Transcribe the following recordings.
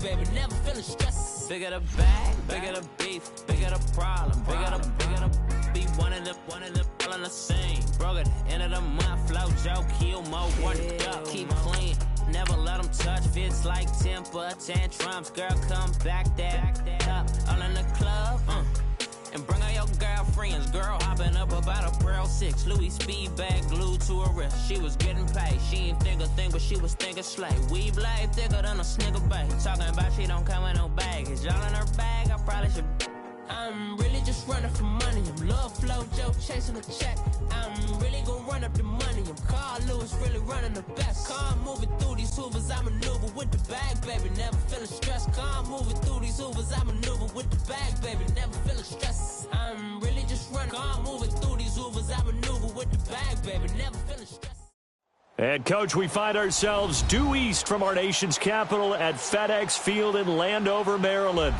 baby, never feeling stressed. Bigger the bag, bigger the beef, bigger the problem, bigger the be one of the all on the scene. Broke at the end of the month, flow Joe, kill more, work up, keep clean. Never let them touch, fits like temper tantrums. Girl, come back that up, all in the club, and bring all your girlfriends. Girl hopping up about a Pearl 6 Louis speed bag glued to her wrist. She was getting paid, she ain't think a thing, but she was thinking slay. We blade thicker than a snicker bag. Talking about she don't come with no baggage. All in her bag, I probably should. I'm really just running for money. I'm love flow Joe chasing a check. I'm really gonna run up the money. I'm Carl Lewis, really running the best. Car moving through these hoovers, I maneuver with the bag, baby, never feeling stressed. Car moving through these hoovers, I maneuver with the bag, baby, never feeling stressed. I'm really just running. Car moving through these hoovers, I maneuver with the bag, baby, never feeling stressed. And, Coach, we find ourselves due east from our nation's capital at FedEx Field in Landover, Maryland.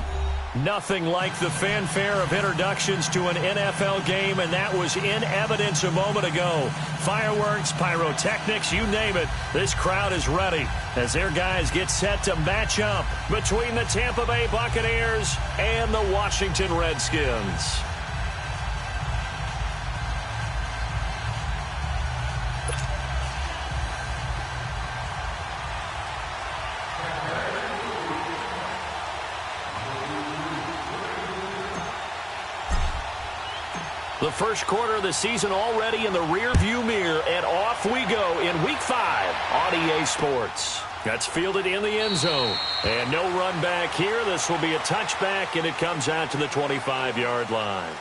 Nothing like the fanfare of introductions to an NFL game, and that was in evidence a moment ago. Fireworks, pyrotechnics, you name it. This crowd is ready as their guys get set to match up between the Tampa Bay Buccaneers and the Washington Redskins. The first quarter of the season already in the rearview mirror, and off we go in Week 5 on EA Sports. That's fielded in the end zone. And no run back here. This will be a touchback, and it comes out to the 25-yard line.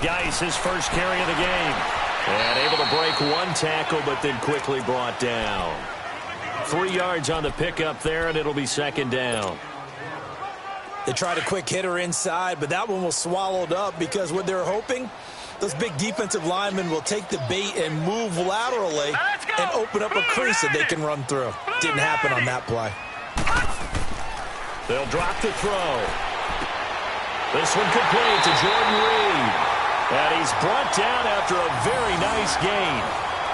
Geis, his first carry of the game. And able to break one tackle, but then quickly brought down. 3 yards on the pickup there, and it'll be second down. They tried a quick hitter inside, but that one was swallowed up because what they're hoping, those big defensive linemen will take the bait and move laterally and open up a crease that they can run through. Didn't happen on that play. They'll drop the throw. This one complete to Jordan Reed. And he's brought down after a very nice gain.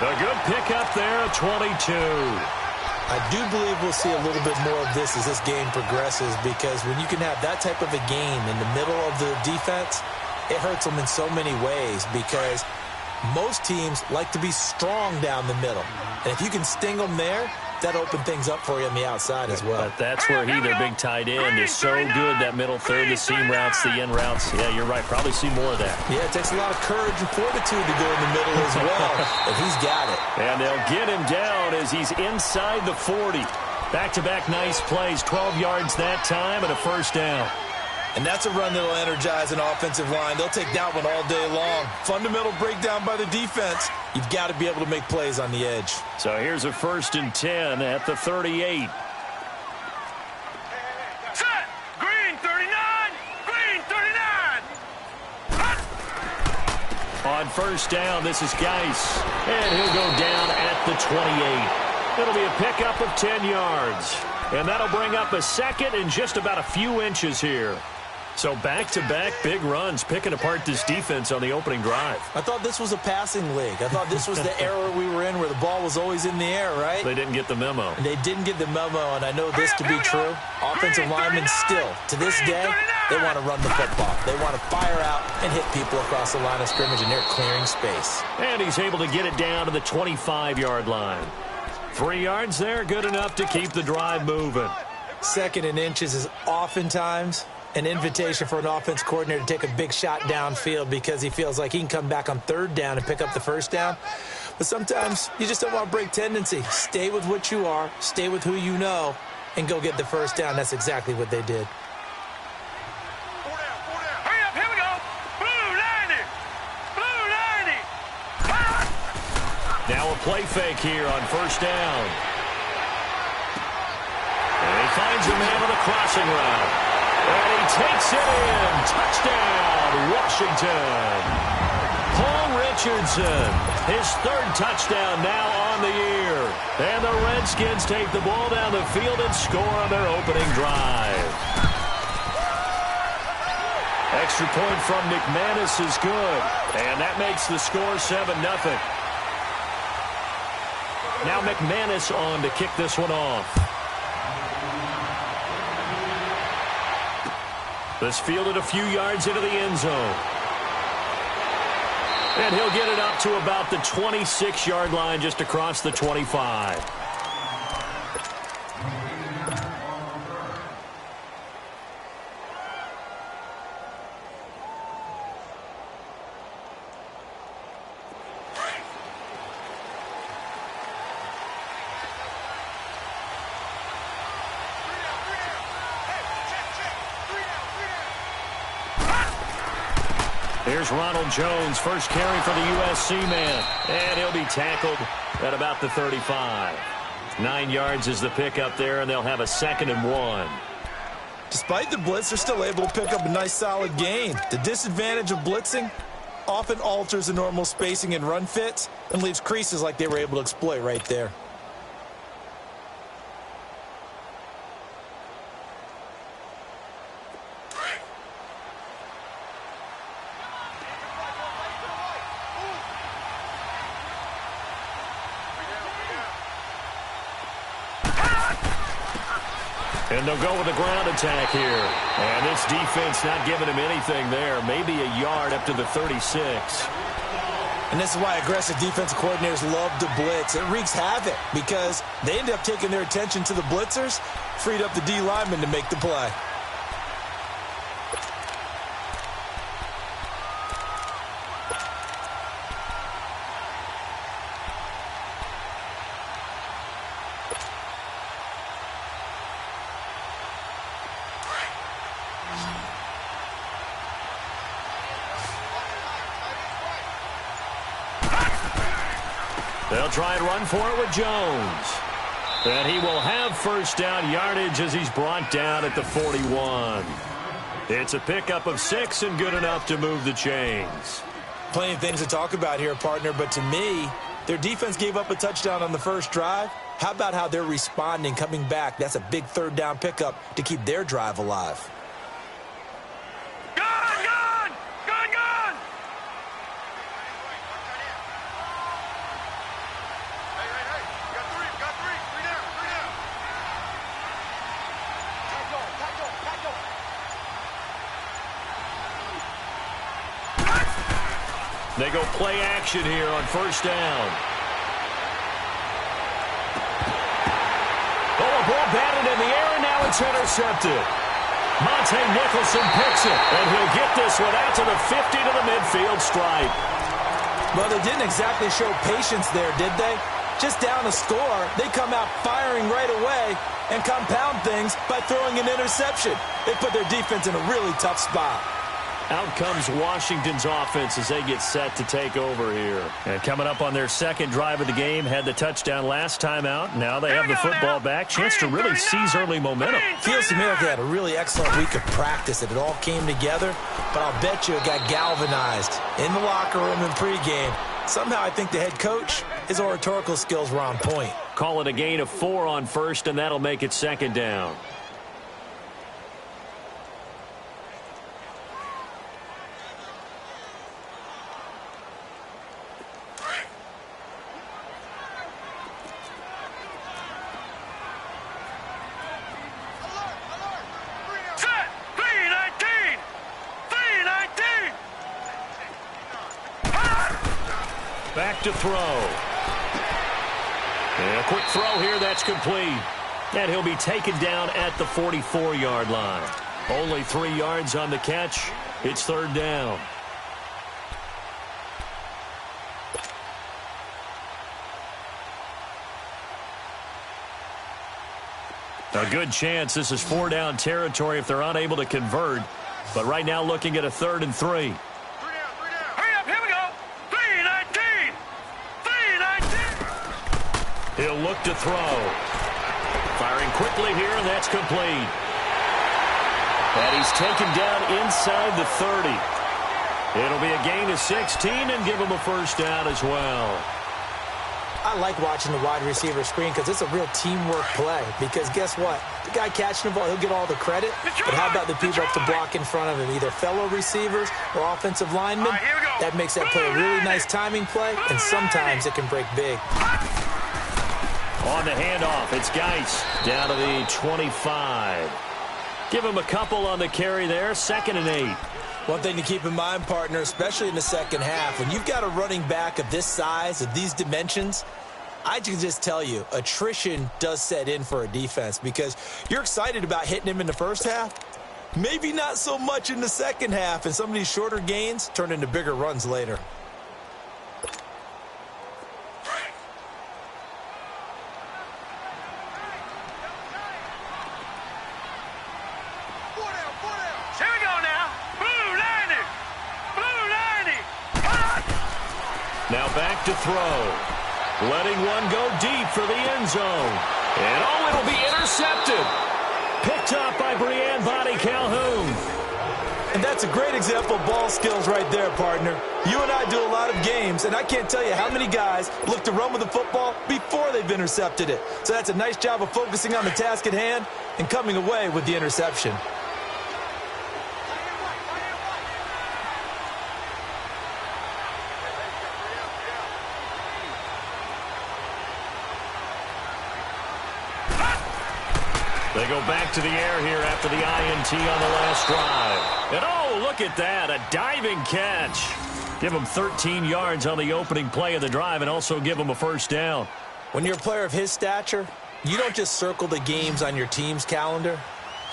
A good pickup there at 22. I do believe we'll see a little bit more of this as this game progresses, because when you can have that type of a gain in the middle of the defense, it hurts them in so many ways, because most teams like to be strong down the middle. And if you can sting them there, that open things up for you on the outside as well. But that's where their big tight end, is so good, that middle third, the seam routes, the end routes. Yeah, you're right. Probably see more of that. Yeah, it takes a lot of courage and fortitude to go in the middle as well, and he's got it. And they'll get him down as he's inside the 40. Back-to-back nice plays, 12 yards that time, and a first down. And that's a run that will energize an offensive line. They'll take that one all day long. Fundamental breakdown by the defense. You've got to be able to make plays on the edge. So here's a 1st and 10 at the 38. Set! Green 39! Green 39! On first down, this is Geis. And he'll go down at the 28. It'll be a pickup of 10 yards. And that'll bring up a second and just about a few inches here. So back-to-back big runs, picking apart this defense on the opening drive. I thought this was a passing league. I thought this was the era we were in where the ball was always in the air, right? They didn't get the memo. They didn't get the memo, and I know this to be true. Offensive linemen still, to this day, they want to run the football. They want to fire out and hit people across the line of scrimmage, and they're clearing space. And he's able to get it down to the 25-yard line. 3 yards there, good enough to keep the drive moving. 2nd and inches is oftentimes an invitation for an offense coordinator to take a big shot downfield because he feels like he can come back on 3rd down and pick up the first down. But sometimes you just don't want to break tendency. Stay with what you are, stay with who you know, and go get the first down. That's exactly what they did. Hurry up, here we go. Blue 90. Blue 90. Now a play fake here on first down. And he finds him having a crossing route. And he takes it in. Touchdown, Washington. Paul Richardson, his third touchdown now on the year. And the Redskins take the ball down the field and score on their opening drive. Extra point from McManus is good. And that makes the score 7-0. Now McManus on to kick this one off. This fielded a few yards into the end zone. And he'll get it up to about the 26-yard line, just across the 25. Here's Ronald Jones, first carry for the USC man. And he'll be tackled at about the 35. 9 yards is the pickup there, and they'll have a 2nd and 1. Despite the blitz, they're still able to pick up a nice, solid gain. The disadvantage of blitzing often alters the normal spacing and run fits and leaves creases like they were able to exploit right there. And they'll go with a ground attack here. And this defense not giving him anything there. Maybe a yard up to the 36. And this is why aggressive defensive coordinators love to blitz. It wreaks havoc because they end up taking their attention to the blitzers, freed up the D lineman to make the play. They'll try and run for it with Jones. And he will have first down yardage as he's brought down at the 41. It's a pickup of 6 and good enough to move the chains. Plenty of things to talk about here, partner, but to me, their defense gave up a touchdown on the first drive. How about how they're responding, coming back? That's a big third down pickup to keep their drive alive. They go play action here on first down. Oh, a ball batted in the air, and now it's intercepted. Monte Nicholson picks it, and he'll get this one out to the 50 to the midfield stripe. Well, they didn't exactly show patience there, did they? Just down a score, they come out firing right away and compound things by throwing an interception. They put their defense in a really tough spot. Out comes Washington's offense as they get set to take over here. And coming up on their second drive of the game, had the touchdown last time out. Now they have the football back. Chance to really seize early momentum. Feels to me like they had a really excellent week of practice, and it all came together. But I'll bet you it got galvanized in the locker room in pregame. Somehow I think the head coach, his oratorical skills were on point. Call it a gain of 4 on first, and that'll make it 2nd down. Back to throw. And a quick throw here, that's complete. And he'll be taken down at the 44-yard line. Only 3 yards on the catch. It's 3rd down. A good chance this is 4-down territory if they're unable to convert. But right now looking at a 3rd and 3. He'll look to throw. Firing quickly here, and that's complete. And he's taken down inside the 30. It'll be a gain of 16 and give him a first down as well. I like watching the wide receiver screen because it's a real teamwork play. Because guess what? The guy catching the ball, he'll get all the credit. But how about the people up to block in front of him, either fellow receivers or offensive linemen? That makes that play a really nice timing play, and sometimes it can break big. On the handoff, it's Geis down to the 25. Give him a couple on the carry there, 2nd and 8. One thing to keep in mind, partner, especially in the second half, when you've got a running back of this size, of these dimensions, I can just tell you, attrition does set in for a defense because you're excited about hitting him in the first half. Maybe not so much in the second half, and some of these shorter gains turn into bigger runs later. Now back to throw. Letting one go deep for the end zone. And oh, it'll be intercepted. Picked up by Brianne Bonnie Calhoun. And that's a great example of ball skills right there, partner. You and I do a lot of games, and I can't tell you how many guys look to run with the football before they've intercepted it. So that's a nice job of focusing on the task at hand and coming away with the interception. They go back to the air here after the INT on the last drive. And oh, look at that, a diving catch. Give them 13 yards on the opening play of the drive and also give them a first down. When you're a player of his stature, you don't just circle the games on your team's calendar.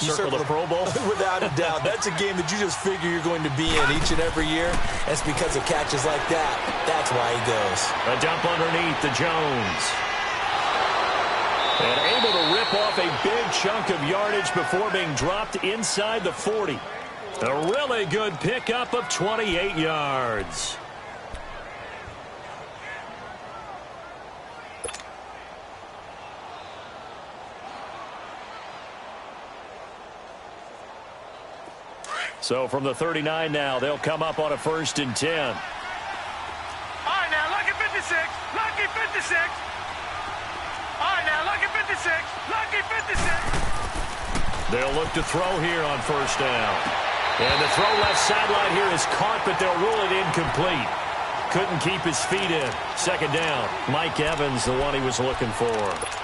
You circle the Pro Bowl? Without a doubt. That's a game that you just figure you're going to be in each and every year. That's because of catches like that. That's why he goes. A dump underneath to Jones. And able to rip off a big chunk of yardage before being dropped inside the 40. A really good pickup of 28 yards. So from the 39 now, they'll come up on a 1st and 10. All right, now, lucky 56. Lucky 56. All right, now, lucky 56. Lucky 56. They'll look to throw here on 1st down. And the throw left sideline here is caught, but they'll rule it incomplete. Couldn't keep his feet in. 2nd down. Mike Evans, the one he was looking for.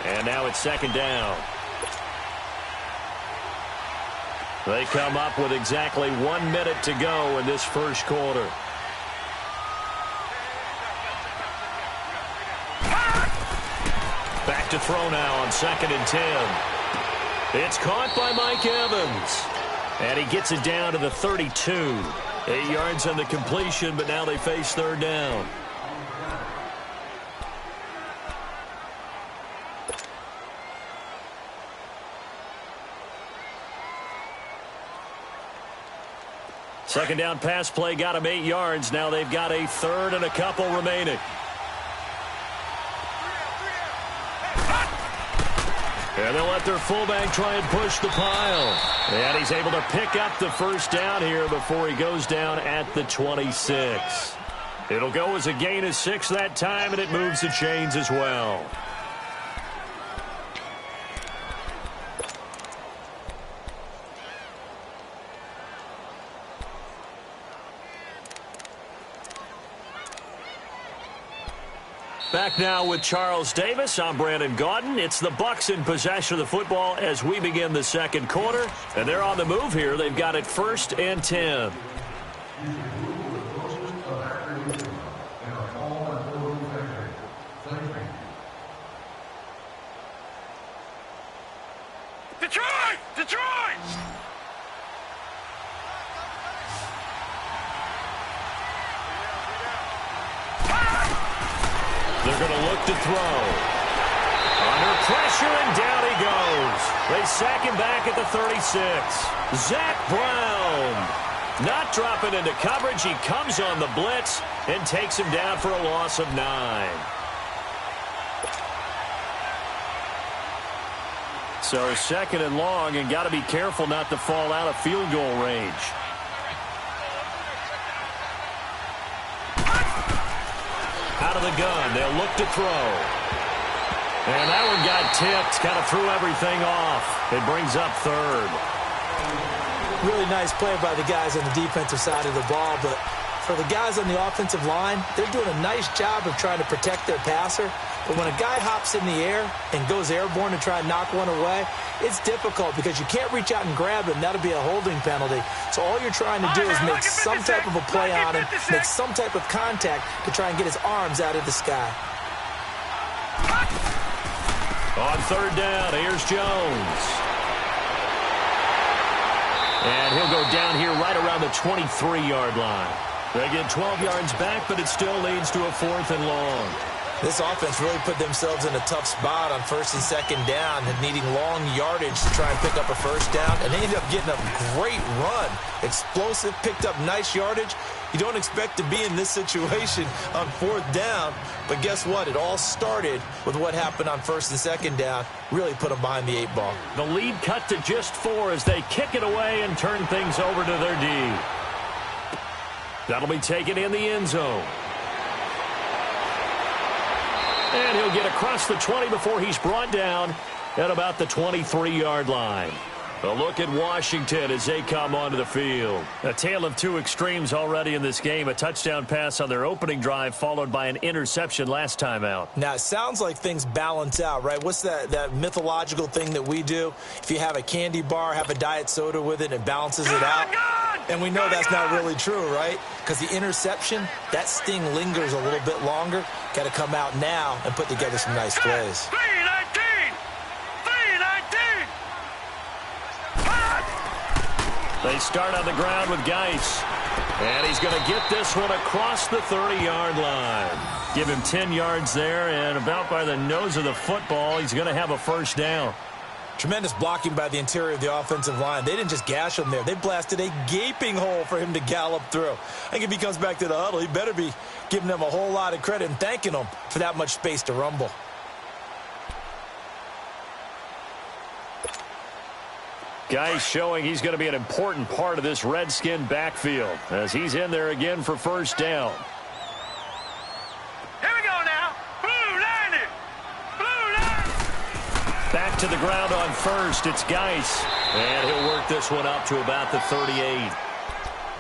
And now it's 2nd down. They come up with exactly 1 minute to go in this first quarter. Back to throw now on 2nd and 10. It's caught by Mike Evans. And he gets it down to the 32. 8 yards on the completion, but now they face 3rd down. Second down pass play got him 8 yards. Now they've got a 3rd and a couple remaining. And they'll let their fullback try and push the pile. And he's able to pick up the 1st down here before he goes down at the 26. It'll go as a gain of 6 that time, and it moves the chains as well. Back now with Charles Davis. I'm Brandon Gaudin. It's the Bucs in possession of the football as we begin the second quarter. And they're on the move here. They've got it 1st and 10. Detroit! Detroit! They're going to look to throw. Under pressure, and down he goes. They sack him back at the 36. Zach Brown not dropping into coverage. He comes on the blitz and takes him down for a loss of 9. So second and long, and got to be careful not to fall out of field goal range. Out of the gun, they'll look to throw. And that one got tipped, kind of threw everything off. It brings up third. Really nice play by the guys on the defensive side of the ball, but for the guys on the offensive line, they're doing a nice job of trying to protect their passer. But when a guy hops in the air and goes airborne to try and knock one away, it's difficult because you can't reach out and grab him. That'll be a holding penalty. So all you're trying to do is make some type of a play on him, make some type of contact to try and get his arms out of the sky. On third down, here's Jones. And he'll go down here right around the 23-yard line. They get 12 yards back, but it still leads to a 4th and long. This offense really put themselves in a tough spot on first and second down and needing long yardage to try and pick up a first down. And they ended up getting a great run. Explosive, picked up nice yardage. You don't expect to be in this situation on 4th down. But guess what? It all started with what happened on first and second down. Really put them behind the 8 ball. The lead cut to just 4 as they kick it away and turn things over to their D. That'll be taken in the end zone. And he'll get across the 20 before he's brought down at about the 23-yard line. A look at Washington as they come onto the field. A tale of two extremes already in this game. A touchdown pass on their opening drive followed by an interception last time out. Now, it sounds like things balance out, right? What's that mythological thing that we do? If you have a candy bar, have a diet soda with it, it balances it out. And we know that's not really true, right? Because the interception, that sting lingers a little bit longer. Got to come out now and put together some nice plays. 319! 319! They start on the ground with Geis. And he's going to get this one across the 30-yard line. Give him 10 yards there, and about by the nose of the football, he's going to have a first down. Tremendous blocking by the interior of the offensive line. They didn't just gash him there. They blasted a gaping hole for him to gallop through. I think if he comes back to the huddle, he better be giving them a whole lot of credit and thanking them for that much space to rumble. Geis showing he's going to be an important part of this Redskin backfield as he's in there again for first down. Here we go now. Blue 90. Blue 90. Back to the ground on first. It's Geis. And he'll work this one up to about the 38.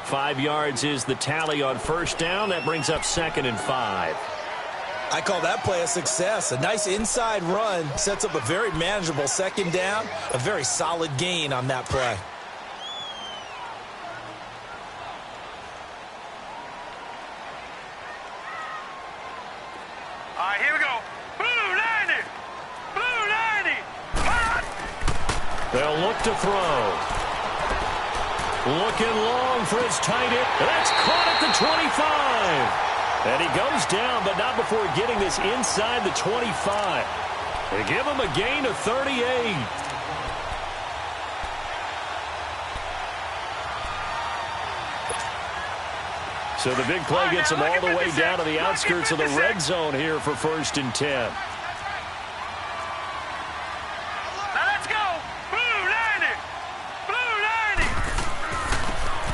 5 yards is the tally on first down. That brings up 2nd and 5. I call that play a success. A nice inside run sets up a very manageable second down. A very solid gain on that play. All right, here we go. Blue 90. Blue 90. Hot. They'll look to throw. Looking long for his tight end. That's caught at the 25. And he goes down, but not before getting this inside the 25. They give him a gain of 38. So the big play gets him all the way down to the outskirts of the red zone here for 1st and 10.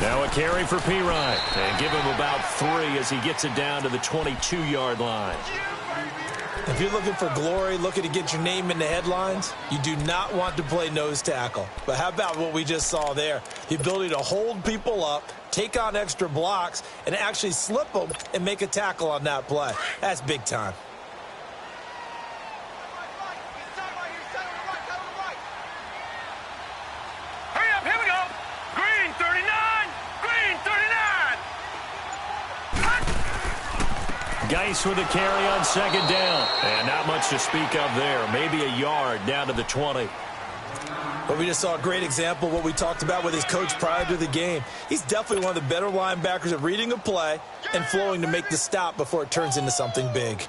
Now a carry for Pirine. And give him about 3 as he gets it down to the 22-yard line. If you're looking for glory, looking to get your name in the headlines, you do not want to play nose tackle. But how about what we just saw there? The ability to hold people up, take on extra blocks, and actually slip them and make a tackle on that play. That's big time. Hurry up, here we go. Green 39. Green 39. Geis with a carry on second down. And not much to speak of there. Maybe a yard down to the 20. But we just saw a great example of what we talked about with his coach prior to the game. He's definitely one of the better linebackers at reading a play and flowing to make the stop before it turns into something big.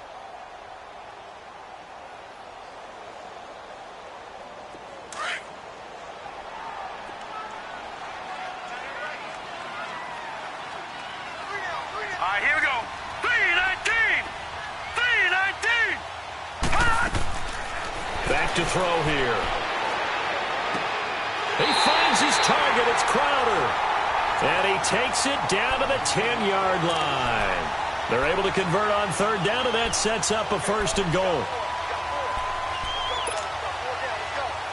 All right, here we go. 319. 319. Hot. Back to throw here. it's Crowder. And he takes it down to the 10-yard line. They're able to convert on third down, and that sets up a first and goal.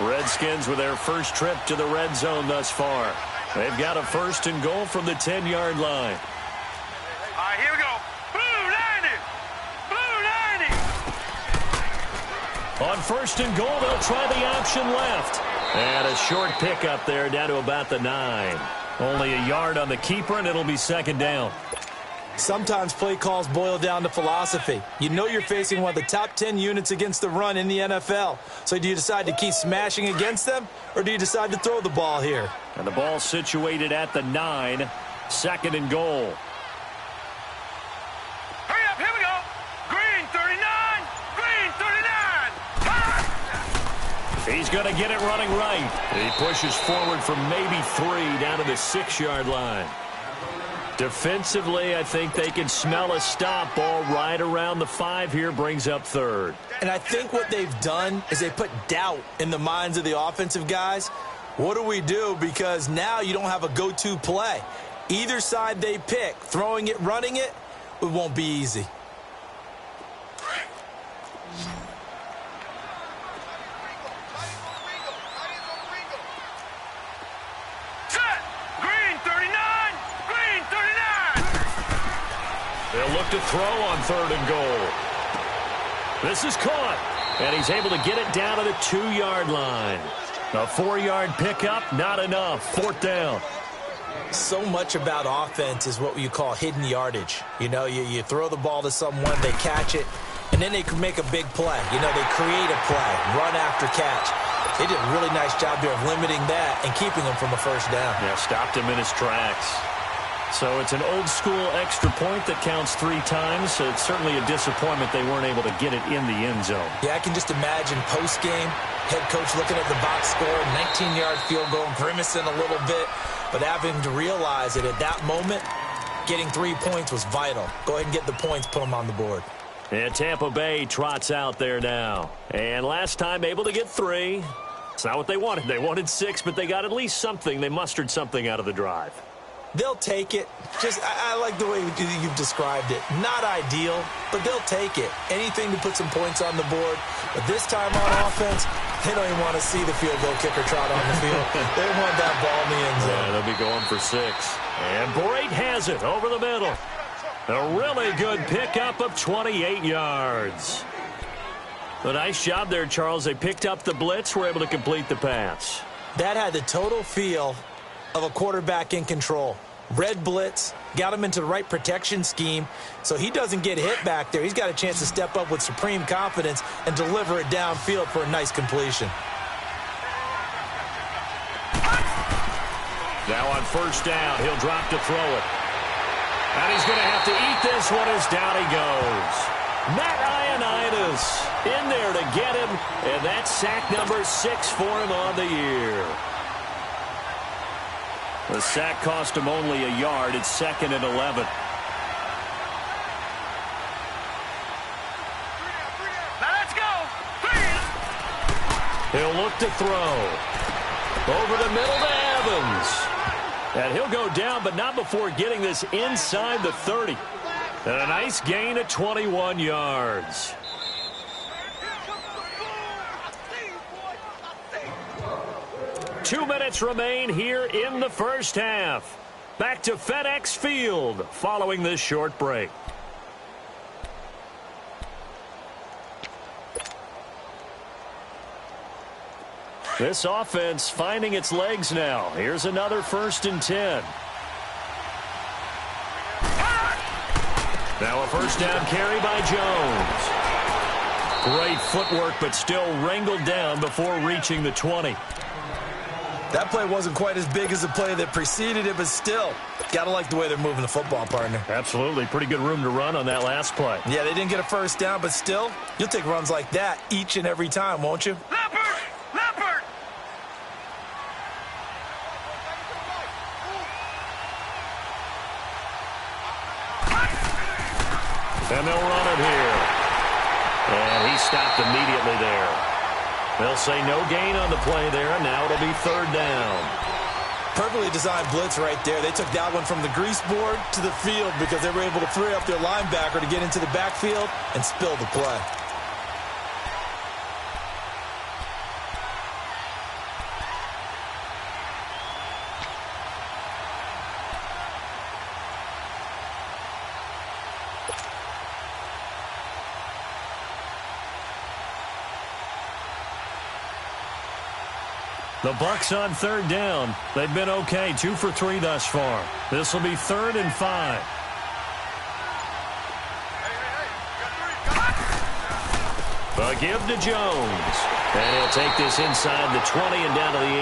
Redskins with their first trip to the red zone thus far. They've got a first and goal from the 10-yard line. All right, here we go. Blue 90. Blue 90. On first and goal, they'll try the option left. And a short pickup there down to about the 9. Only a yard on the keeper, and it'll be second down. Sometimes play calls boil down to philosophy. You know you're facing one of the top 10 units against the run in the NFL. So do you decide to keep smashing against them, or do you decide to throw the ball here? And the ball situated at the 9, second and goal. Hurry up, here we go. Green 39. Green 39. He's going to get it running right. He pushes forward for maybe 3 down to the 6-yard line. Defensively, I think they can smell a stop. Ball right around the 5 here, brings up third. And I think what they've done is they put doubt in the minds of the offensive guys. What do we do? Because now you don't have a go-to play. Either side they pick, throwing it, running it, it won't be easy. Set. Green 39. Green 39. They'll look to throw on third and goal. This is caught, and he's able to get it down to the 2-yard line. A 4-yard pickup, not enough. Fourth down. So much about offense is what you call hidden yardage. You know, you throw the ball to someone, they catch it, and then they can make a big play. You know, they create a play, run after catch. They did a really nice job here of limiting that and keeping him from a first down. Yeah, stopped him in his tracks. So it's an old-school extra point that counts 3 times. So it's certainly a disappointment they weren't able to get it in the end zone. Yeah, I can just imagine post-game, head coach looking at the box score, 19-yard field goal, grimacing a little bit, but having to realize that at that moment, getting 3 points was vital. Go ahead and get the points, put them on the board. And Tampa Bay trots out there now. And last time able to get 3. It's not what they wanted. They wanted 6, but they got at least something. They mustered something out of the drive. They'll take it. I like the way you've described it. Not ideal, but they'll take it. Anything to put some points on the board. But this time on offense, they don't even want to see the field goal kicker trot on the field. They want that ball in the end zone. Yeah, they'll be going for 6. And Brate has it over the middle. A really good pickup of 28 yards. A nice job there, Charles. They picked up the blitz, were able to complete the pass. That had the total feel of a quarterback in control. Red blitz, got him into the right protection scheme, so he doesn't get hit back there. He's got a chance to step up with supreme confidence and deliver it downfield for a nice completion. Now on first down, he'll drop to throw it. And he's going to have to eat this one as down he goes. Matt Ioannidis in there to get him, and that's sack number 6 for him on the year. The sack cost him only a yard. It's 2nd and 11. Now let's go. He'll look to throw. Over the middle to Evans. And he'll go down, but not before getting this inside the 30. And a nice gain of 21 yards. Two minutes remain here in the first half. Back to FedEx Field following this short break. This offense finding its legs now. Here's another 1st and 10. Now a first down carry by Jones. Great footwork, but still wrangled down before reaching the 20. That play wasn't quite as big as the play that preceded it, but still, gotta like the way they're moving the football, partner. Absolutely. Pretty good room to run on that last play. Yeah, they didn't get a first down, but still, you'll take runs like that each and every time, won't you? Leopard! Leopard! And they'll run it here. And he stopped immediately there. They'll say no gain on the play there, and now it'll be 3rd down. Perfectly designed blitz right there. They took that one from the grease board to the field because they were able to free up their linebacker to get into the backfield and spill the play. The Bucs on third down. They've been okay, 2 for 3 thus far. This will be 3rd and 5. A give to Jones. And he'll take this inside the 20 and down to the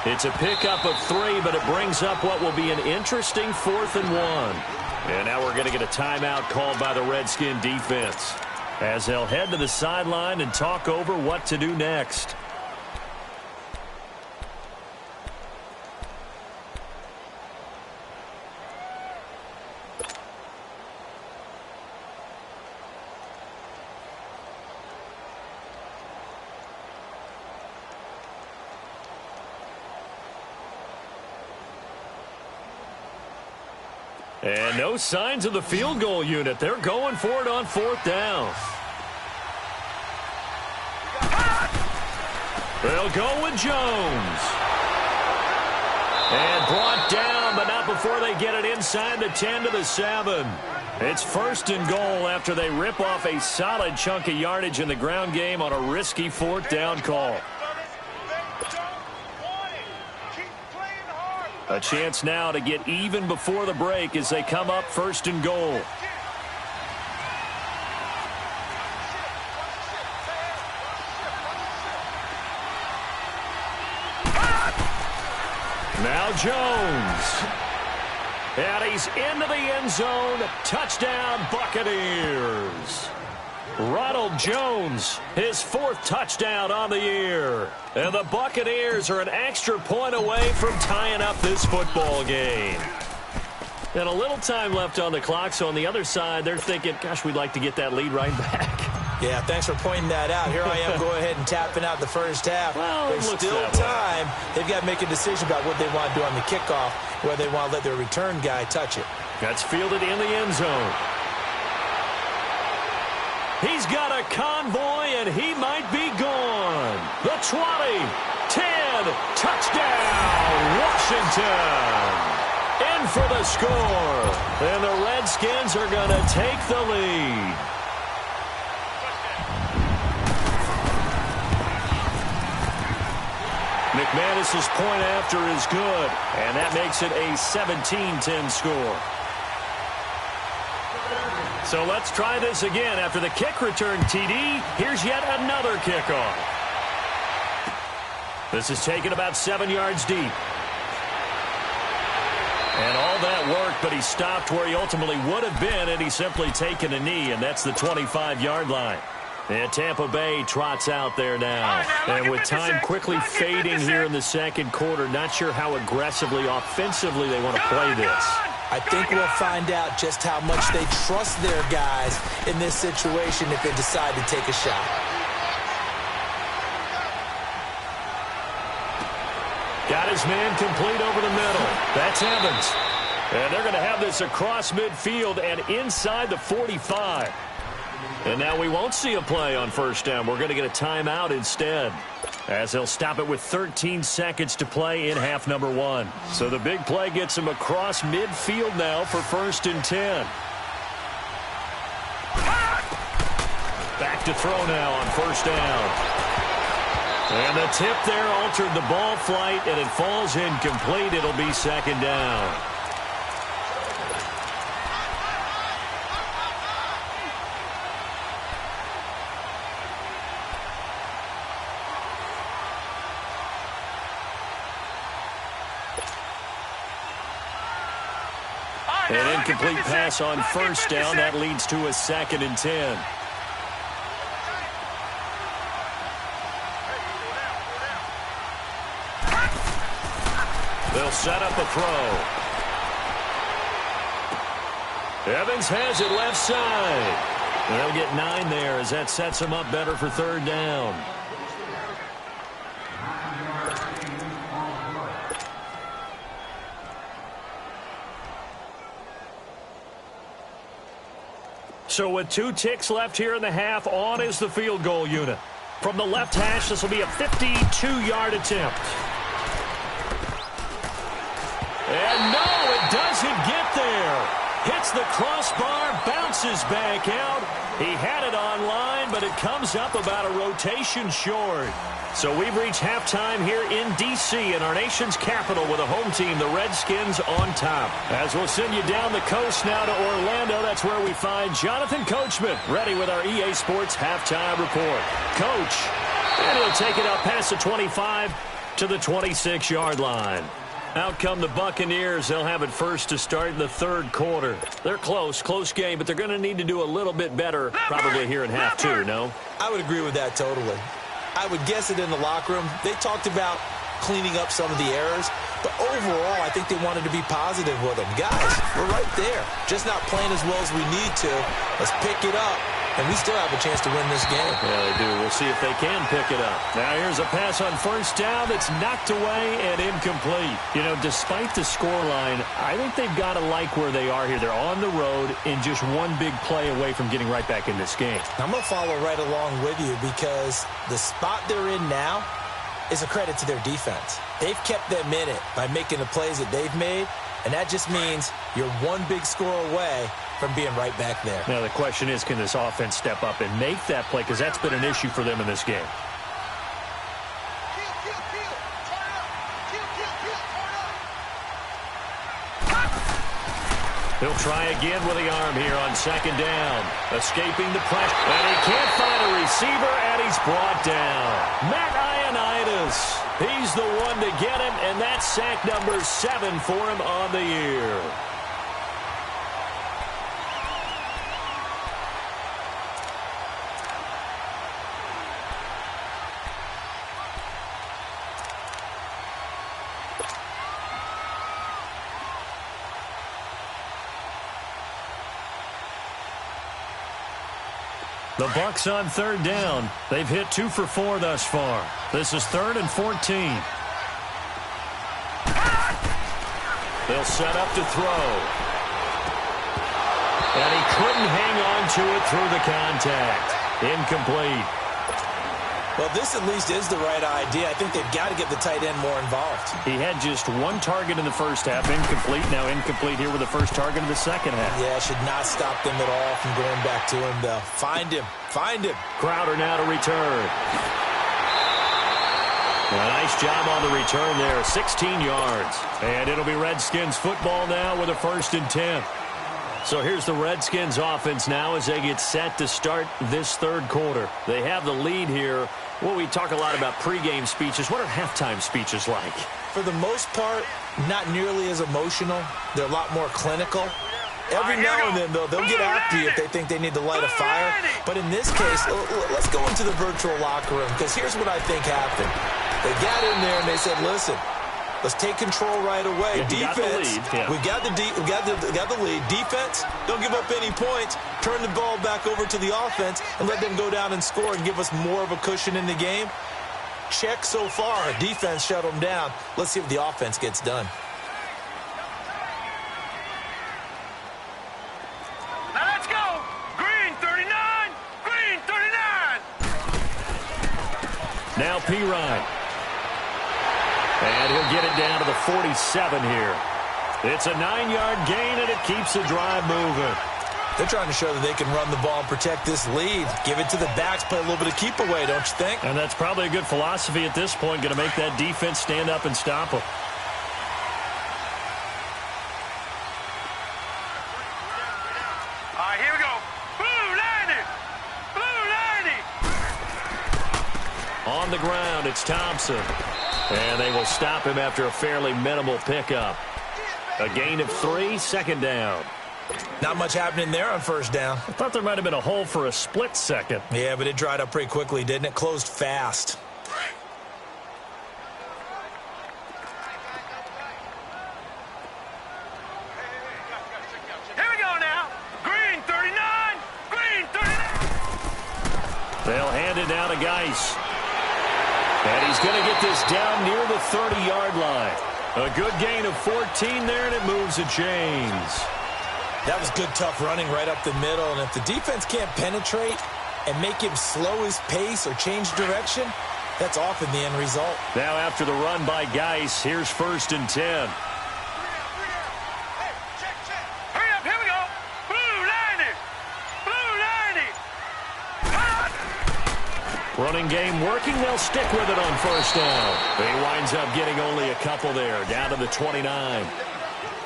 18. It's a pickup of 3, but it brings up what will be an interesting 4th and 1. And now we're going to get a timeout called by the Redskin defense, as they'll head to the sideline and talk over what to do next. And no signs of the field goal unit. They're going for it on 4th down. They'll go with Jones. And brought down, but not before they get it inside the 10 to the 7. It's 1st and goal after they rip off a solid chunk of yardage in the ground game on a risky 4th down call. A chance now to get even before the break as they come up 1st and goal. Now Jones. And he's into the end zone. Touchdown, Buccaneers. Ronald Jones, his 4th touchdown on the year. And the Buccaneers are an extra point away from tying up this football game. And a little time left on the clock, so on the other side, they're thinking, gosh, we'd like to get that lead right back. Yeah, thanks for pointing that out. Here I am going ahead and tapping out the first half. Well, there's still time. They've got to make a decision about what they want to do on the kickoff, whether they want to let their return guy touch it. That's fielded in the end zone. He's got a convoy, and he might be gone. The 20, 10, touchdown, Washington. In for the score. And the Redskins are going to take the lead. McManus's point after is good, and that makes it a 17-10 score. So let's try this again. After the kick return TD, here's yet another kickoff. This is taken about 7 yards deep. And all that worked, but he stopped where he ultimately would have been, and he's simply taken a knee, and that's the 25-yard line. And Tampa Bay trots out there now. And with time quickly fading here in the second quarter, not sure how aggressively, offensively they want to play this. I think we'll find out just how much they trust their guys in this situation if they decide to take a shot. Got his man complete over the middle. That's Evans. And they're going to have this across midfield and inside the 45. And now we won't see a play on first down. We're going to get a timeout instead, as they'll stop it with 13 seconds to play in half number 1. So the big play gets him across midfield now for 1st and 10. Back to throw now on first down. And the tip there altered the ball flight, and it falls incomplete. It'll be 2nd down. An incomplete pass on first down. That leads to a 2nd and 10. They'll set up a throw. Evans has it left side. They'll get 9 there as that sets them up better for 3rd down. So with 2 ticks left here in the half, on is the field goal unit. From the left hash, this will be a 52-yard attempt. And no, it doesn't get there. Hits the crossbar, bounces back out. He had it online, but it comes up about a rotation short. So we've reached halftime here in D.C. in our nation's capital with a home team, the Redskins, on top. As we'll send you down the coast now to Orlando, that's where we find Jonathan Coachman ready with our EA Sports halftime report. Coach, and he'll take it up past the 25 to the 26-yard line. Out come the Buccaneers. They'll have it first to start in the third quarter. They're close game, but they're going to need to do a little bit better probably here in half two, no? I would agree with that totally. I would guess it in the locker room. They talked about cleaning up some of the errors, but overall, I think they wanted to be positive with them. Guys, we're right there. Just not playing as well as we need to. Let's pick it up, and we still have a chance to win this game. Yeah, they do. We'll see if they can pick it up. Now here's a pass on first down that's knocked away and incomplete. You know, despite the scoreline, I think they've got to like where they are here. They're on the road and just one big play away from getting right back in this game. I'm going to follow right along with you because the spot they're in now is a credit to their defense. They've kept them in it by making the plays that they've made, and that just means you're one big score away from being right back there. Now the question is, can this offense step up and make that play? Because that's been an issue for them in this game. He'll try again with the arm here on second down. Escaping the pressure. And he can't find a receiver, and he's brought down. Matt Ioannidis. He's the one to get him, and that's sack number 7 for him on the year. The Bucs on third down. They've hit 2 for 4 thus far. This is 3rd and 14. They'll set up to throw. And he couldn't hang on to it through the contact. Incomplete. Well, this at least is the right idea. I think they've got to get the tight end more involved. He had just 1 target in the first half. Incomplete. Now incomplete here with the first target of the second half. Yeah, should not stop them at all from going back to him, though. Find him. Find him. Crowder now to return. A nice job on the return there. 16 yards. And it'll be Redskins football now with a 1st and 10. So here's the Redskins offense now as they get set to start this third quarter. They have the lead here. Well, we talk a lot about pregame speeches. What are halftime speeches like? For the most part, not nearly as emotional. They're a lot more clinical. Every now and then, though, they'll get after you if they think they need to light a fire. But in this case, let's go into the virtual locker room, because here's what I think happened. They got in there and they said, listen, let's take control right away. Yeah, defense, we got the lead. Defense, don't give up any points. Turn the ball back over to the offense and let them go down and score and give us more of a cushion in the game. Check so far. Defense shut them down. Let's see if the offense gets done. Now let's go. Green 39. Green 39. Now Pirine. And he'll get it down to the 47 here. It's a 9-yard gain, and it keeps the drive moving. They're trying to show that they can run the ball and protect this lead. Give it to the backs, play a little bit of keep away, don't you think? And that's probably a good philosophy at this point, going to make that defense stand up and stop them. All right, here we go. Blue 90. Blue 90. On the ground, it's Thompson. And they will stop him after a fairly minimal pickup. A gain of 3, 2nd down. Not much happening there on first down. I thought there might have been a hole for a split second. Yeah, but it dried up pretty quickly, didn't it? Closed fast. Here we go now. Green 39. Green 39. They'll hand it down to Geis. And he's going to get this down near the 30-yard line. A good gain of 14 there, and it moves the chains. That was good, tough running right up the middle. And if the defense can't penetrate and make him slow his pace or change direction, that's often the end result. Now after the run by Geis, here's 1st and 10. Hurry up, here we go. Blue 90. Blue 90. Running game working. They'll stick with it on 1st down. He winds up getting only a couple there, down to the 29.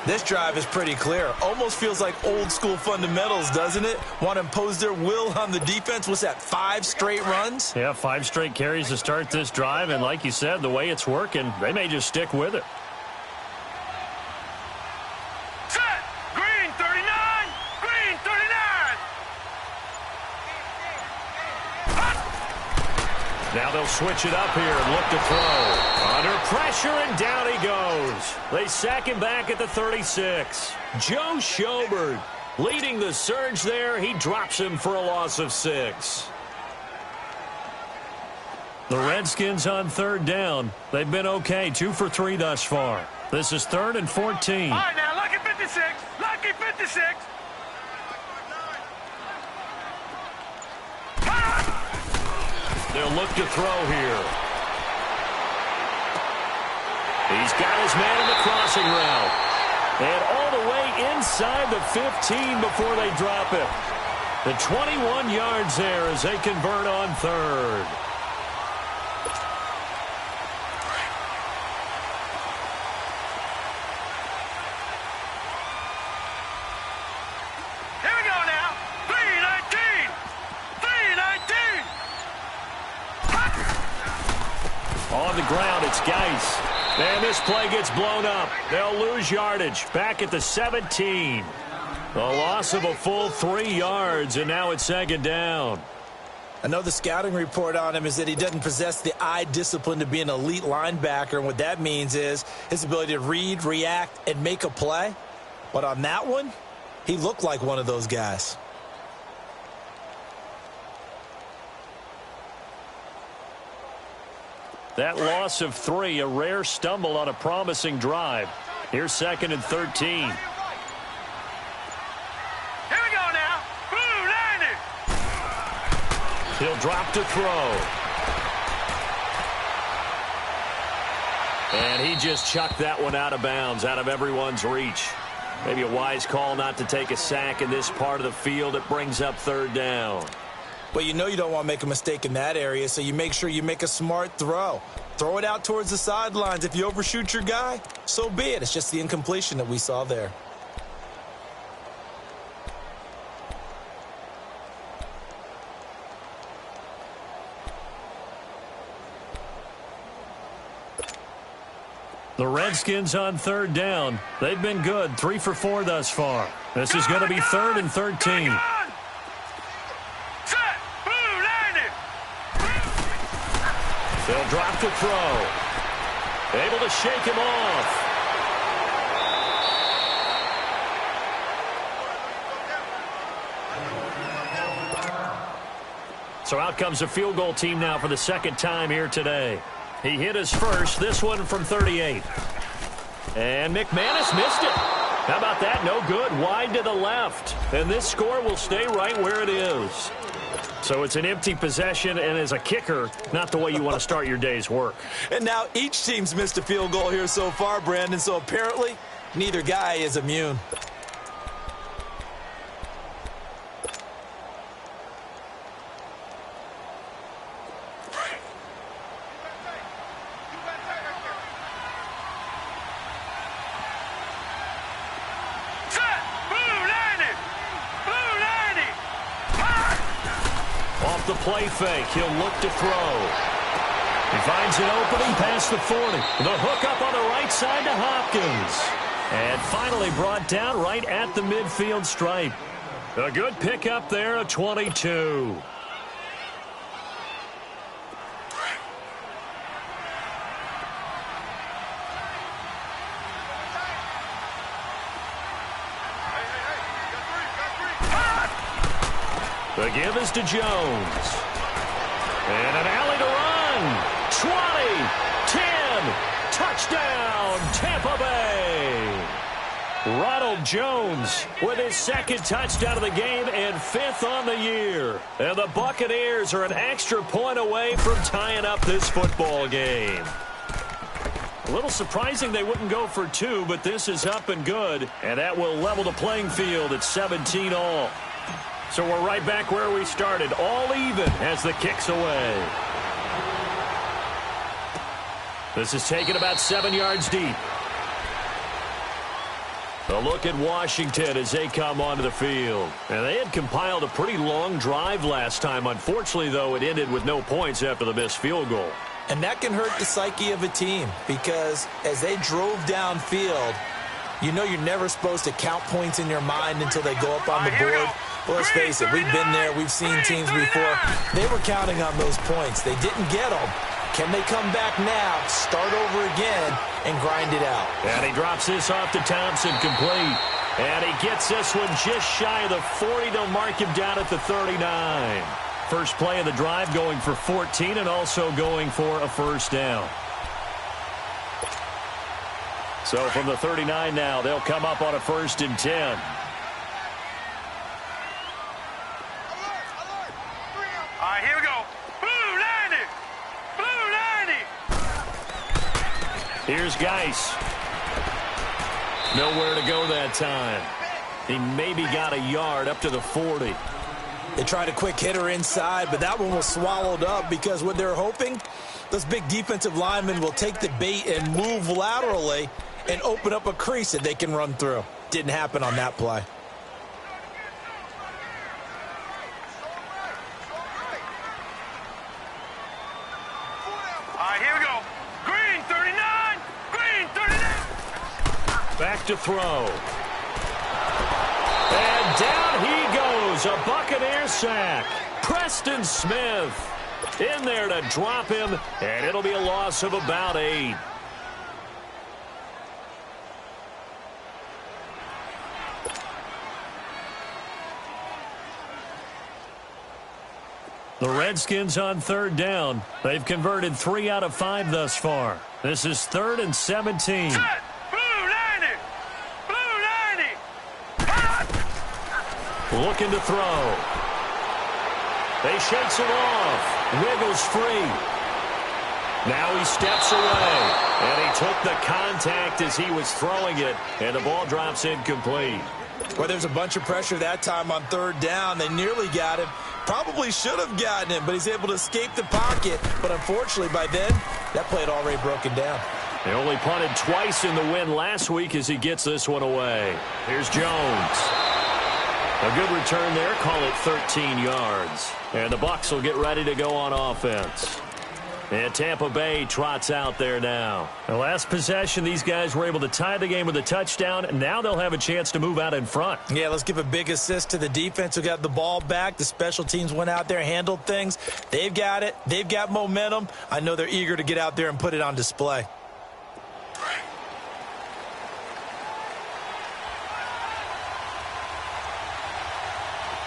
This drive is pretty clear. Almost feels like old school fundamentals, doesn't it? Want to impose their will on the defense. What's that, 5 straight runs? Yeah, 5 straight carries to start this drive. And like you said, the way it's working, they may just stick with it. Set. Green 39. Green 39. Now they'll switch it up here and look to throw. Under pressure, and down he goes. They sack him back at the 36. Joe Schobert leading the surge there. He drops him for a loss of 6. The Redskins on 3rd down. They've been okay, 2 for 3 thus far. This is 3rd and 14. All right, now, lucky 56. Lucky 56. They'll look to throw here. He's got his man in the crossing route. And all the way inside the 15 before they drop it. The 21 yards there as they convert on 3rd. Here we go now. 319. 319. On the ground, it's Geis. And this play gets blown up. They'll lose yardage. Back at the 17. The loss of a full 3 yards, and now it's 2nd down. I know the scouting report on him is that he doesn't possess the eye discipline to be an elite linebacker. And what that means is his ability to read, react, and make a play. But on that one, he looked like one of those guys. That loss of 3, a rare stumble on a promising drive. Here's 2nd and 13. Here we go now. Blue 90. He'll drop to throw. And he just chucked that one out of bounds, out of everyone's reach. Maybe a wise call not to take a sack in this part of the field. It brings up 3rd down. But you know you don't want to make a mistake in that area, so you make sure you make a smart throw. Throw it out towards the sidelines. If you overshoot your guy, so be it. It's just the incompletion that we saw there. The Redskins on 3rd down. They've been good, 3 for 4 thus far. This is going to be 3rd and 13. They'll drop to throw. Able to shake him off. So out comes the field goal team now for the 2nd time here today. He hit his first, this one from 38. And McManus missed it. How about that? No good. Wide to the left. And this score will stay right where it is. So it's an empty possession, and as a kicker, not the way you want to start your day's work. And now each team's missed a field goal here so far, Brandon, so apparently neither guy is immune. The play fake. He'll look to throw. He finds an opening past the 40. The hook up on the right side to Hopkins. And finally brought down right at the midfield stripe. A good pickup there, a 22. The give is to Jones. And an alley to run. 20, 10, touchdown, Tampa Bay. Ronald Jones with his second touchdown of the game and 5th on the year. And the Buccaneers are an extra point away from tying up this football game. A little surprising they wouldn't go for 2, but this is up and good. And that will level the playing field at 17 all. So we're right back where we started, all even as the kick's away. This is taken about 7 yards deep. A look at Washington as they come onto the field. And they had compiled a pretty long drive last time. Unfortunately, though, it ended with no points after the missed field goal. And that can hurt the psyche of a team because as they drove downfield, you know you're never supposed to count points in your mind until they go up on the board. Well, let's face it, we've been there. We've seen teams before. They were counting on those points. They didn't get them. Can they come back now, start over again, and grind it out? And he drops this off to Thompson, complete. And he gets this one just shy of the 40. They'll mark him down at the 39. First play of the drive going for 14 and also going for a first down. So from the 39 now, they'll come up on a 1st and 10. All right, here we go. Blue 90. Blue 90. Here's Geis. Nowhere to go that time. He maybe got a yard up to the 40. They tried a quick hitter inside, but that one was swallowed up because what they're hoping, those big defensive linemen will take the bait and move laterally and open up a crease that they can run through. Didn't happen on that play. All right, here we go. Green 39. Green 39. Back to throw. And down he goes. A Buccaneer sack. Preston Smith in there to drop him, and it'll be a loss of about 8. The Redskins on 3rd down. They've converted 3 out of 5 thus far. This is 3rd and 17. Set. Blue 90. Blue 90. Looking to throw. They shakes it off. Wiggles free. Now he steps away. And he took the contact as he was throwing it. And the ball drops incomplete. Well, there's a bunch of pressure that time on 3rd down. They nearly got him. Probably should have gotten him, but he's able to escape the pocket. But unfortunately, by then, that play had already broken down. They only punted twice in the win last week as he gets this one away. Here's Jones. A good return there. Call it 13 yards. And the Bucs will get ready to go on offense. And Tampa Bay trots out there now. The last possession, these guys were able to tie the game with a touchdown. Now they'll have a chance to move out in front. Yeah, let's give a big assist to the defense who got the ball back. The special teams went out there, handled things. They've got it. They've got momentum. I know they're eager to get out there and put it on display.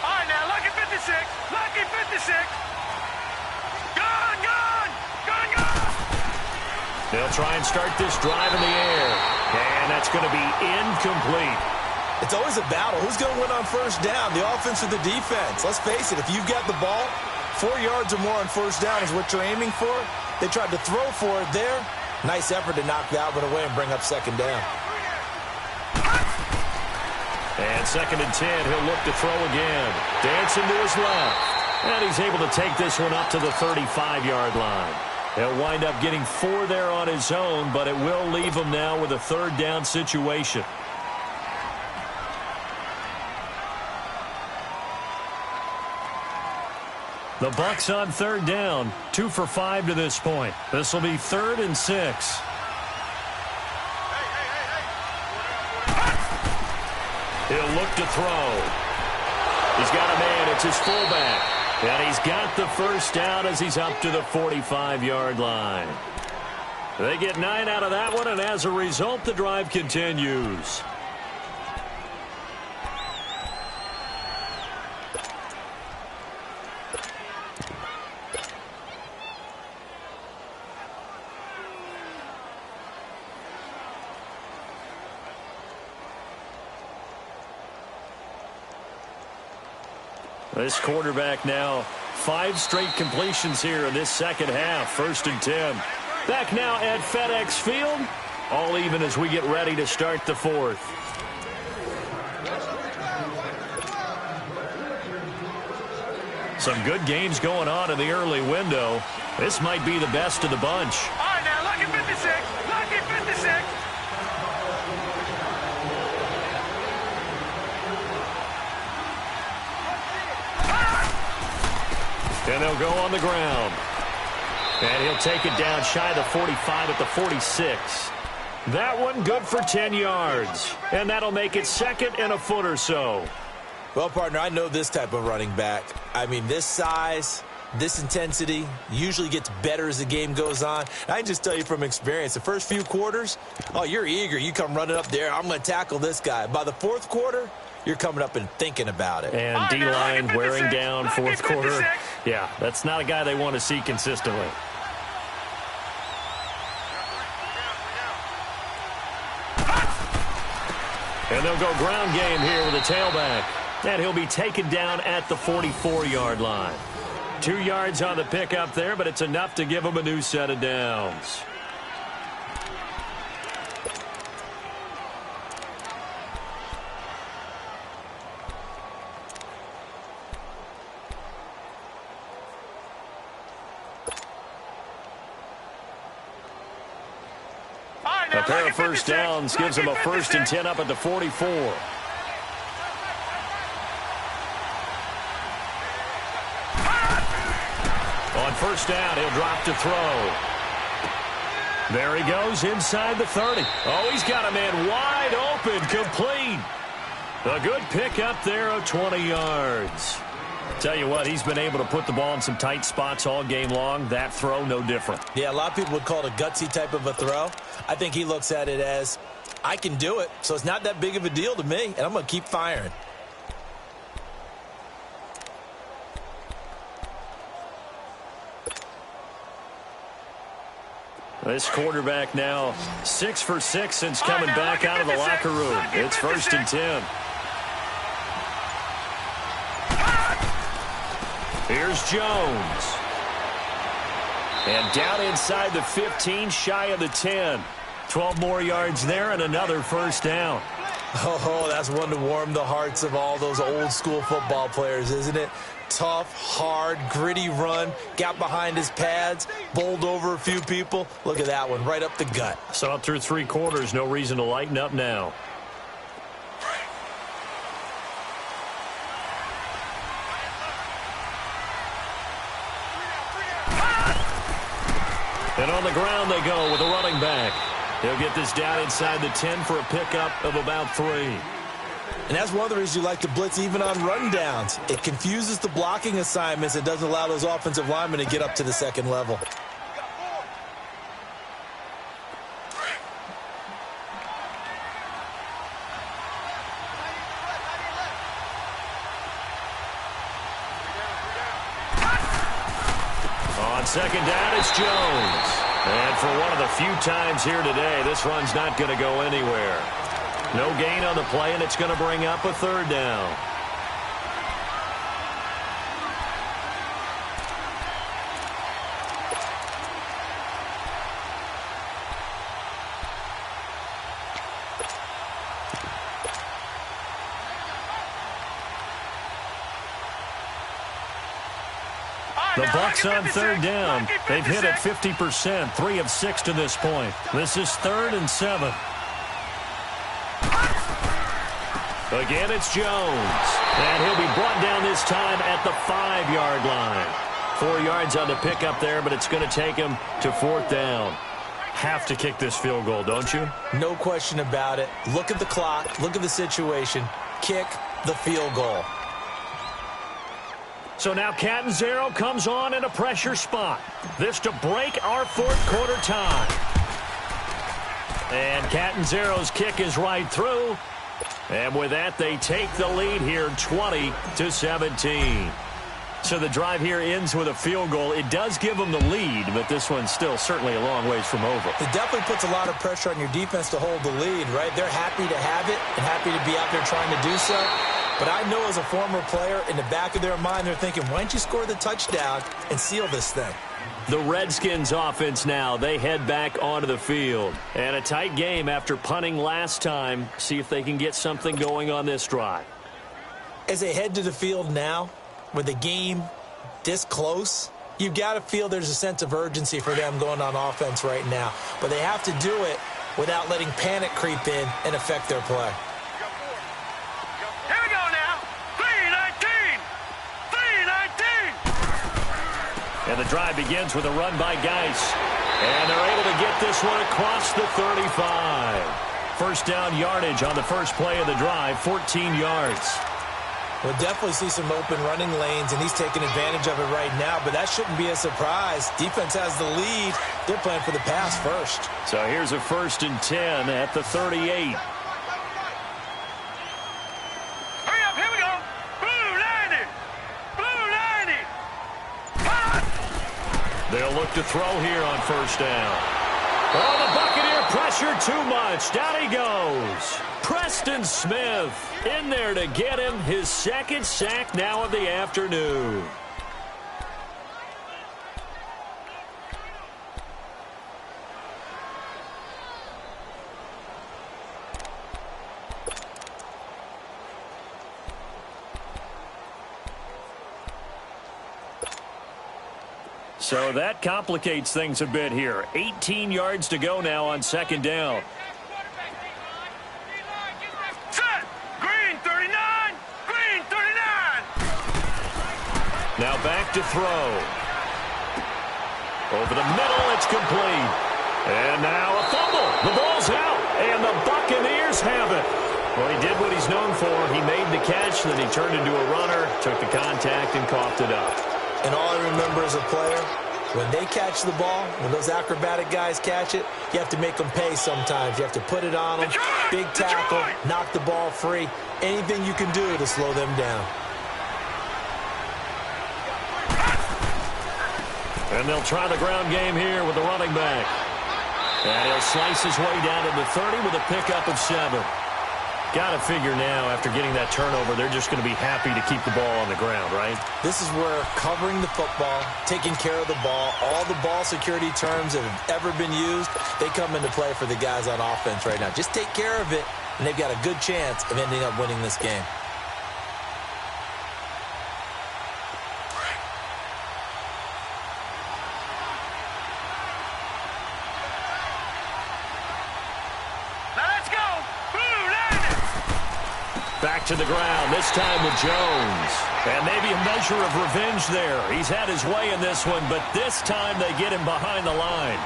All right, now, lucky 56. Lucky 56. Gun, gun. Gun, gun. They'll try and start this drive in the air. And that's going to be incomplete. It's always a battle. Who's going to win on 1st down, the offense or the defense? Let's face it, if you've got the ball, 4 yards or more on 1st down is what you're aiming for. They tried to throw for it there. Nice effort to knock that one away and bring up 2nd down. And 2nd and 10, he'll look to throw again. Dancing to his left. And he's able to take this one up to the 35-yard line. He'll wind up getting 4 there on his own, but it will leave him now with a 3rd down situation. The Bucs on 3rd down, 2 for 5 to this point. This will be 3rd and 6. He'll look to throw. He's got a man. It's his fullback. And he's got the 1st down as he's up to the 45-yard line. They get 9 out of that one, and as a result, the drive continues. This quarterback now 5 straight completions here in this second half. 1st and 10. Back now at FedEx Field. All even as we get ready to start the 4th. Some good games going on in the early window. This might be the best of the bunch. All right, now, lucky 56. Lucky 56. And they'll go on the ground. And he'll take it down shy of the 45 at the 46. That one good for 10 yards. And that'll make it 2nd and a foot or so. Well, partner, I know this type of running back. I mean, this size, this intensity usually gets better as the game goes on. I can just tell you from experience, the first few quarters, oh, you're eager. You come running up there. I'm going to tackle this guy. By the 4th quarter, you're coming up and thinking about it. And D-line wearing down 4th quarter. Yeah, that's not a guy they want to see consistently. And they'll go ground game here with a tailback. And he'll be taken down at the 44-yard line. 2 yards on the pickup there, but it's enough to give him a new set of downs. A pair of first downs gives him a 1st and 10 up at the 44. On 1st down, he'll drop to throw. There he goes inside the 30. Oh, he's got a man wide open, complete. A good pickup there of 20 yards. Tell you what, he's been able to put the ball in some tight spots all game long. That throw, no different. Yeah, a lot of people would call it a gutsy type of a throw. I think he looks at it as, I can do it, so it's not that big of a deal to me, and I'm going to keep firing. This quarterback now 6 for 6 since coming back out of the locker room. It's 1st and 10. Here's Jones. And down inside the 15, shy of the 10. 12 more yards there and another 1st down. Oh, that's one to warm the hearts of all those old school football players, isn't it? Tough, hard, gritty run, got behind his pads, bowled over a few people. Look at that one, right up the gut. Saw it through 3 quarters, no reason to lighten up now. And on the ground they go with a running back. He'll get this down inside the 10 for a pickup of about 3. And that's one of the reasons you like to blitz even on rundowns. It confuses the blocking assignments and doesn't allow those offensive linemen to get up to the 2nd level. On 2nd down, it's Jones. And for one of the few times here today, this run's not going to go anywhere. No gain on the play, and it's going to bring up a 3rd down. The Bucs on 3rd down. They've hit it 50%, 3 of 6 to this point. This is 3rd and 7. Again, it's Jones. And he'll be brought down this time at the 5-yard line. 4 yards on the pickup there, but it's going to take him to 4th down. Have to kick this field goal, don't you? No question about it. Look at the clock. Look at the situation. Kick the field goal. So now Catanzaro comes on in a pressure spot. This to break our 4th quarter tie. And Catanzaro's kick is right through. And with that, they take the lead here 20-17. So the drive here ends with a field goal. It does give them the lead, but this one's still certainly a long ways from over. It definitely puts a lot of pressure on your defense to hold the lead, right? They're happy to have it and happy to be out there trying to do so. But I know as a former player, in the back of their mind, they're thinking, why don't you score the touchdown and seal this thing? The Redskins offense now, they head back onto the field. And a tight game after punting last time. See if they can get something going on this drive. As they head to the field now, with the game this close, you've got to feel there's a sense of urgency for them going on offense right now. But they have to do it without letting panic creep in and affect their play. Here we go now. 3-19. 3-19. And the drive begins with a run by Geis. And they're able to get this one across the 35. First down yardage on the first play of the drive, 14 yards. We'll definitely see some open running lanes, and he's taking advantage of it right now, but that shouldn't be a surprise. Defense has the lead. They're playing for the pass first. So here's a 1st and 10 at the 38. Hurry up, here we go. Blue 90. Blue 90. They'll look to throw here on first down. Oh, the Buccaneer pressure too much. Down he goes. Preston Smith in there to get him his second sack now of the afternoon. So that complicates things a bit here. 18 yards to go now on second down. Set. Green 39. Green 39. Now back to throw. Over the middle, it's complete. And now a fumble. The ball's out, and the Buccaneers have it. Well, he did what he's known for. He made the catch, then he turned into a runner, took the contact, and coughed it up. And all I remember as a player, when they catch the ball, when those acrobatic guys catch it, you have to make them pay sometimes. You have to put it on them, big tackle, knock the ball free, anything you can do to slow them down. And they'll try the ground game here with the running back. And he'll slice his way down to the 30 with a pickup of 7. Got to figure now, after getting that turnover, they're just going to be happy to keep the ball on the ground, right? This is where covering the football, taking care of the ball, all the ball security terms that have ever been used, they come into play for the guys on offense right now. Just take care of it, and they've got a good chance of ending up winning this game. Back to the ground, this time with Jones. And maybe a measure of revenge there. He's had his way in this one, but this time they get him behind the line.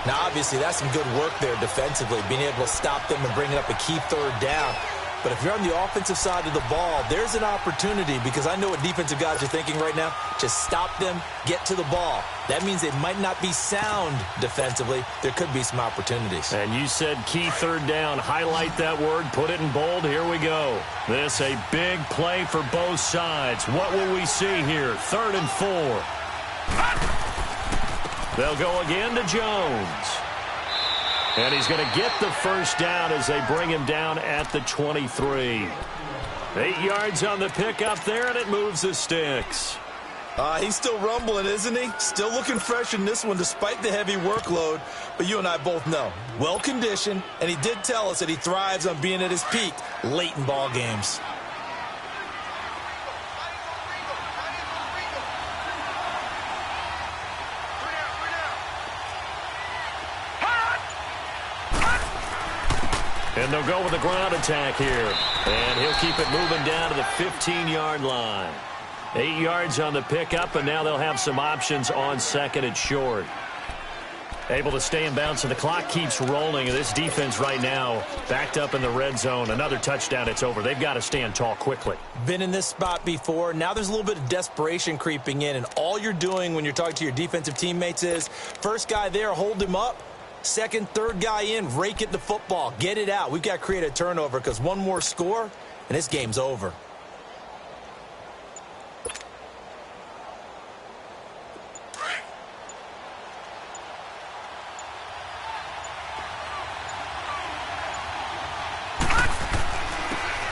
Now, obviously, that's some good work there defensively, being able to stop them and bring up a key third down. But if you're on the offensive side of the ball, there's an opportunity, because I know what defensive guys are thinking right now. Just stop them, get to the ball. That means they might not be sound defensively. There could be some opportunities. And you said key third down. Highlight that word, put it in bold. Here we go. This a big play for both sides. What will we see here? 3rd and 4. They'll go again to Jones. And he's going to get the first down as they bring him down at the 23. 8 yards on the pickup there, and it moves the sticks. He's still rumbling, isn't he? Still looking fresh in this one despite the heavy workload. But you and I both know, well-conditioned, and he did tell us that he thrives on being at his peak late in ball games. And they'll go with a ground attack here. And he'll keep it moving down to the 15-yard line. 8 yards on the pickup, and now they'll have some options on 2nd and short. Able to stay in bounds, and the clock keeps rolling. And this defense right now backed up in the red zone. Another touchdown, it's over. They've got to stand tall quickly. Been in this spot before. Now there's a little bit of desperation creeping in, and all you're doing when you're talking to your defensive teammates is, first guy there, hold him up. Second, third guy in, rake at the football. Get it out. We've got to create a turnover, because one more score, and this game's over.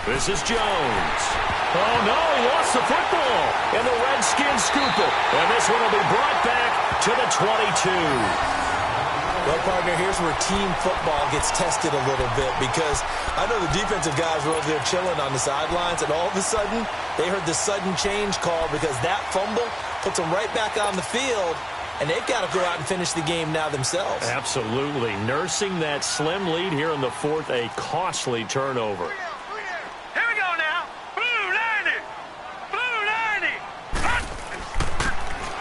This is Jones. Oh, no, he lost the football. And the Redskins scoop it. And this one will be brought back to the 22. Well, partner, here's where team football gets tested a little bit because I know the defensive guys were over there chilling on the sidelines, and all of a sudden, they heard the sudden change call because that fumble puts them right back on the field, and they've got to go out and finish the game now themselves. Absolutely. Nursing that slim lead here in the fourth, a costly turnover. Here we go now. Blue 90. Blue 90.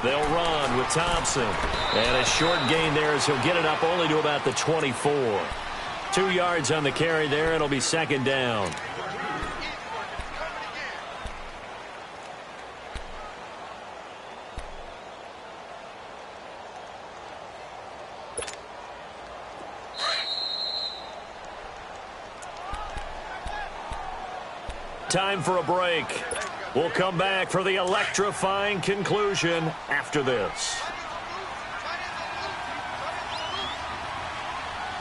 They'll run with Thompson. And a short gain there as he'll get it up only to about the 24. 2 yards on the carry there. It'll be second down. Time for a break. We'll come back for the electrifying conclusion after this.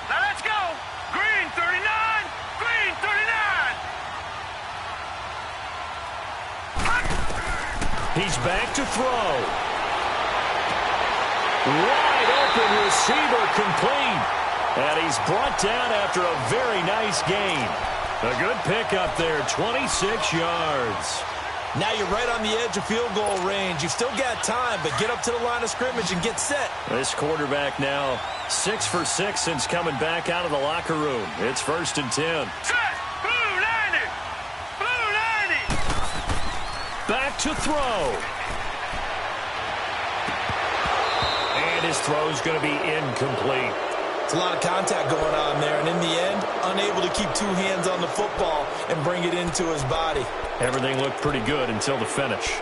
Now let's go. Green 39. Green 39. He's back to throw. Wide open receiver complete. And he's brought down after a very nice gain. A good pickup there, 26 yards. Now you're right on the edge of field goal range. You've still got time, but get up to the line of scrimmage and get set. This quarterback now 6 for 6 since coming back out of the locker room. It's 1st and 10. Set. Blue 90. Blue 90. Back to throw. And his throw's going to be incomplete. It's a lot of contact going on there, and in the end, unable to keep 2 hands on the football and bring it into his body. Everything looked pretty good until the finish.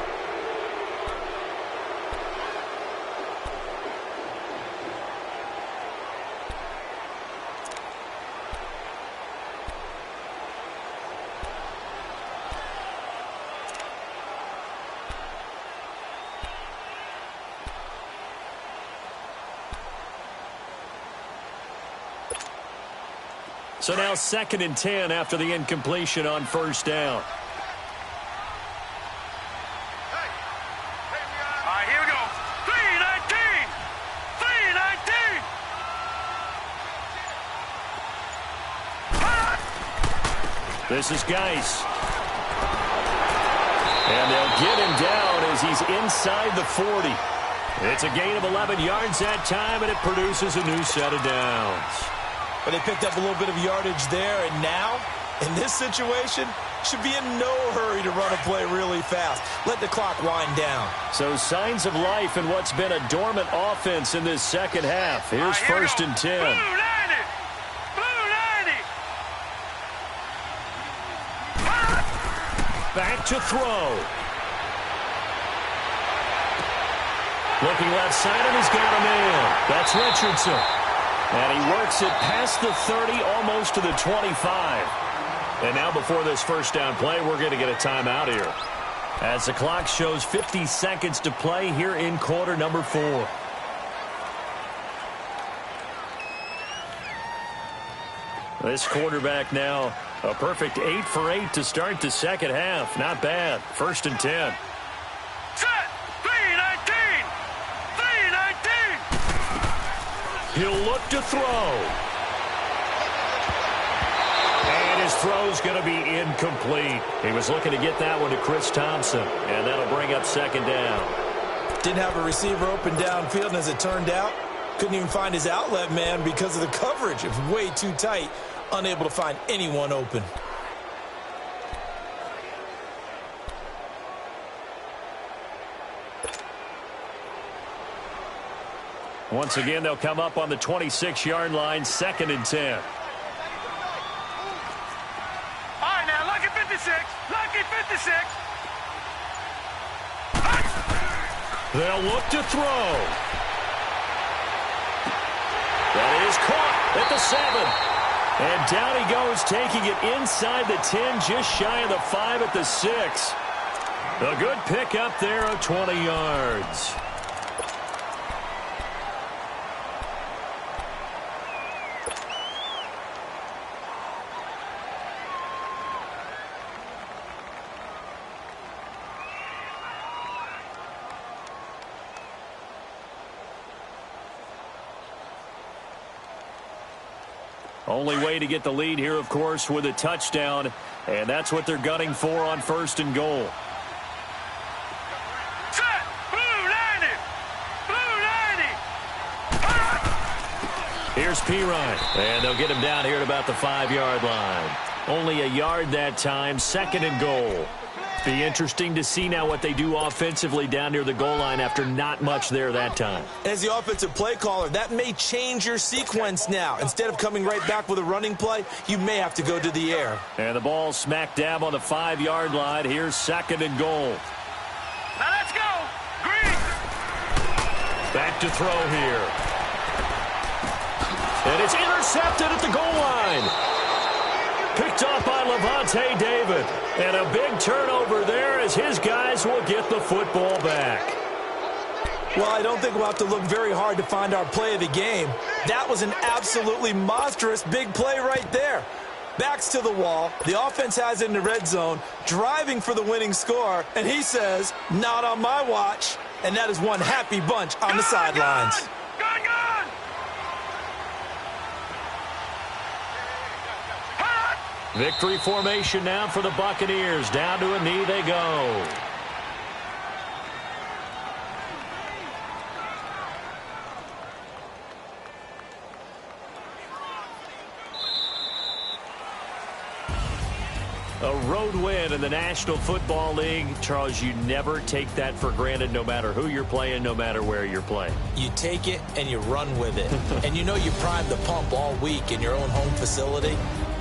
So now 2nd and 10 after the incompletion on 1st down. All right, here we go. 319. 319. This is Geis. And they'll get him down as he's inside the 40. It's a gain of 11 yards that time, and it produces a new set of downs. But they picked up a little bit of yardage there, and now, in this situation, should be in no hurry to run a play really fast. Let the clock wind down. So signs of life in what's been a dormant offense in this second half. Here's 1st and 10. Blue 90. Blue 90. Back to throw. Looking left side, and he's got a man. That's Richardson. And he works it past the 30, almost to the 25. And now before this 1st down play, we're going to get a timeout here. As the clock shows 50 seconds to play here in quarter number 4. This quarterback now a perfect 8 for 8 to start the second half. Not bad. 1st and 10. Set. 319. 319. He'll look to throw. And his throw's going to be incomplete. He was looking to get that one to Chris Thompson, and that'll bring up 2nd down. Didn't have a receiver open downfield, and as it turned out, couldn't even find his outlet man because of the coverage. It was way too tight, unable to find anyone open. Once again, they'll come up on the 26-yard line, 2nd and 10. All right, now, lucky 56. Lucky 56. They'll look to throw. That is caught at the 7. And down he goes, taking it inside the 10, just shy of the 5 at the 6. A good pickup there of 20 yards. Only way to get the lead here, of course, with a touchdown, and that's what they're gunning for on 1st and goal. Set! Blue 90! Blue 90! Here's Pirine, and they'll get him down here at about the 5-yard line. Only a yard that time, 2nd and goal. Be interesting to see now what they do offensively down near the goal line after not much there that time. As the offensive play caller, that may change your sequence now. Instead of coming right back with a running play, you may have to go to the air. And the ball smack dab on the 5-yard line. Here's 2nd and goal. Now let's go! Green! Back to throw here. And it's intercepted at the goal line. Picked off by Levante David. And a big turnover there as his guys will get the football back. Well, I don't think we'll have to look very hard to find our play of the game. That was an absolutely monstrous big play right there. Backs to the wall. The offense has it in the red zone, driving for the winning score. And he says, not on my watch. And that is one happy bunch on the sidelines. Gun! Victory formation now for the Buccaneers. Down to a knee they go. A road win in the National Football League. Charles, you never take that for granted no matter who you're playing, no matter where you're playing. You take it and you run with it. And you know you primed the pump all week in your own home facility.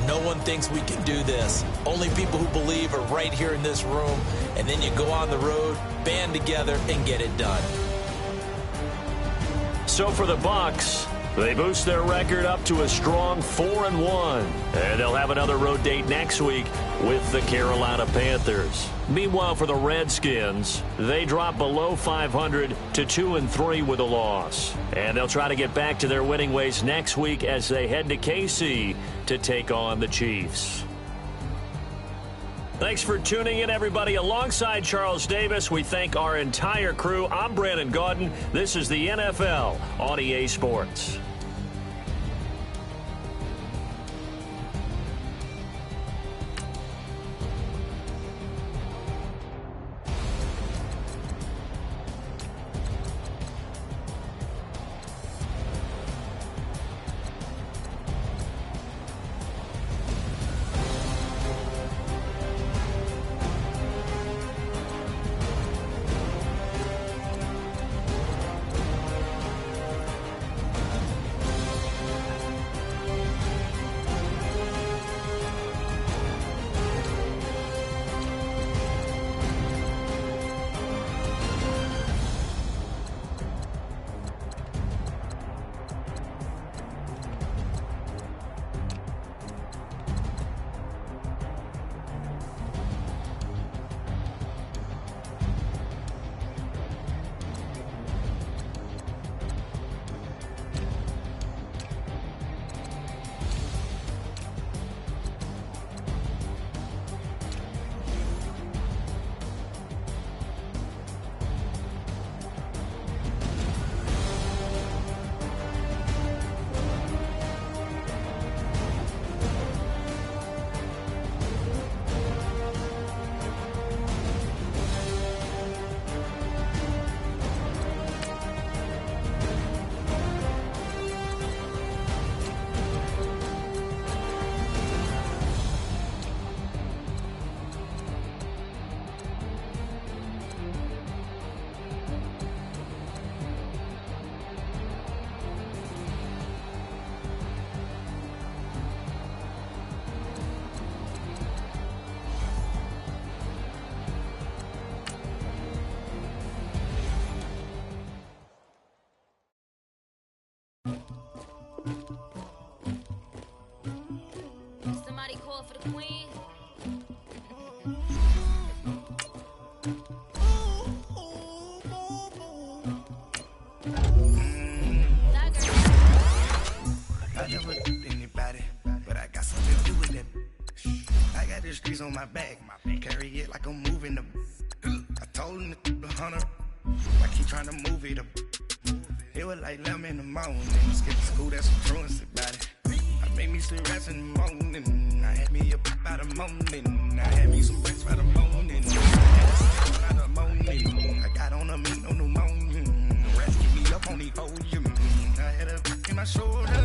No one thinks we can do this. Only people who believe are right here in this room. And then you go on the road, band together, and get it done. So for the Bucs, they boost their record up to a strong 4-1. And they'll have another road date next week with the Carolina Panthers. Meanwhile, for the Redskins, they drop below 500 to 2-3 with a loss. And they'll try to get back to their winning ways next week as they head to KC to take on the Chiefs. Thanks for tuning in, everybody. Alongside Charles Davis, we thank our entire crew. I'm Brandon Gaudin. This is the NFL on EA Sports. Somebody call for the queen. I never did anybody, but I got something to do with it. I got the streets on my back, carry it like I'm moving them. I told him to the hunter, I keep trying to move it up. It was like 11 in the morning, skip to school, that's some truancy about it. I made me some rest in the morning. I had me up by the morning. I had me some rest by the morning. By the morning. I got on a meat, no pneumonia. Rest keep me up on the podium. I had a in my shoulder.